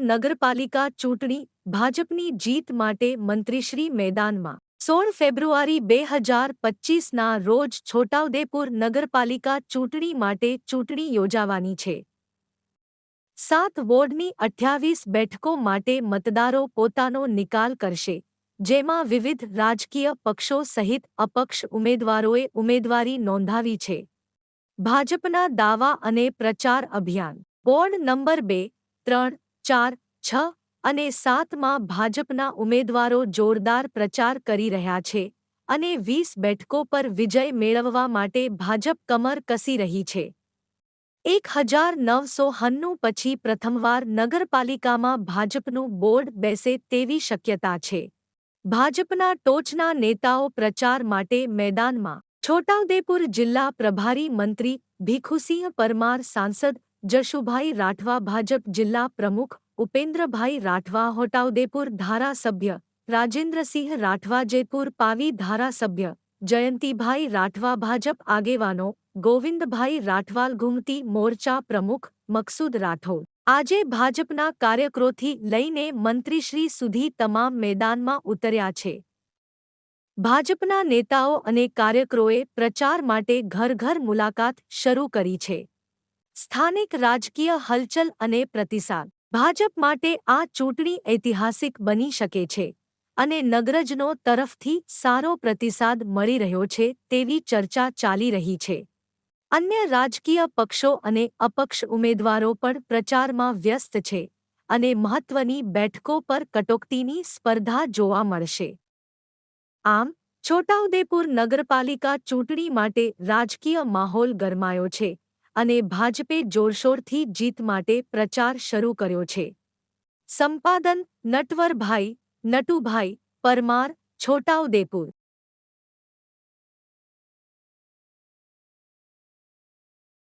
નગરપાલિકા ચૂંટણી ભાજપની જીત માટે મંત્રીશ્રી મેદાનમાં 16 ફેબ્રુઆરી 2025ના રોજ છોટાઉદેપુર નગરપાલિકા ચૂંટણી માટે ચૂંટણી યોજાવાની છે। 7 વોર્ડની 28 બેઠકો માટે મતદારો પોતાનો નિકાલ કરશે, જેમાં વિવિધ રાજકીય પક્ષો સહિત અપક્ષ ઉમેદવારોએ ઉમેદવારી નોંધાવી છે। ભાજપના દાવા અને પ્રચાર અભિયાન વોર્ડ નંબર 2, 3, 4, 6 અને 7માં ભાજપના ઉમેદવારો જોરદાર પ્રચાર કરી રહ્યા છે અને 20 બેઠકો પર વિજય મેળવવા માટે ભાજપ કમર કસી રહી છે। 1990 પછી પ્રથમવાર નગરપાલિકામાં ભાજપનું બોર્ડ બેસે તેવી શક્યતા છે। ભાજપના ટોચના નેતાઓ પ્રચાર માટે મેદાનમાં। છોટાઉદેપુર જિલ્લા પ્રભારી મંત્રી ભીખુસિંહ પરમાર, સાંસદ જશુભાઈ રાઠવા, ભાજપ જિલ્લા પ્રમુખ ઉપેન્દ્રભાઈ રાઠવા, છોટાઉદેપુર ધારાસભ્ય રાજેન્દ્રસિંહ રાઠવા, જેતપુર પાવી ધારાસભ્ય જયંતિભાઈ રાઠવા, ભાજપ આગેવાનો ગોવિંદભાઈ રાઠવા, ઘુમતી મોરચા પ્રમુખ મકસૂદ રાઠોડ। આજે ભાજપના કાર્યકરોથી લઈને મંત્રીશ્રી સુધી તમામ મેદાનમાં ઉતર્યા છે। ભાજપના નેતાઓ અને કાર્યકરોએ પ્રચાર માટે ઘર-ઘર મુલાકાત શરૂ કરી છે। સ્થાનિક રાજકીય હલચલ અને પ્રતિસાદ ભાજપ માટે આ ચૂંટણી ઐતિહાસિક બની શકે છે અને નગરજનો તરફથી સારો પ્રતિસાદ મળી રહ્યો છે તેવી ચર્ચા ચાલી રહી છે। અન્ય રાજકીય પક્ષો અને અપક્ષ ઉમેદવારો પણ પ્રચારમાં વ્યસ્ત છે અને મહત્વની બેઠકો પર કટોકટીની સ્પર્ધા જોવા મળશે। આમ, છોટાઉદેપુર નગરપાલિકા ચૂંટણી માટે રાજકીય માહોલ ગરમાયો છે અને ભાજપે જોરશોરથી જીત માટે પ્રચાર શરૂ કર્યો છે। સંપાદન નટવરભાઈ નટુભાઈ પરમાર, છોટાઉદેપુર।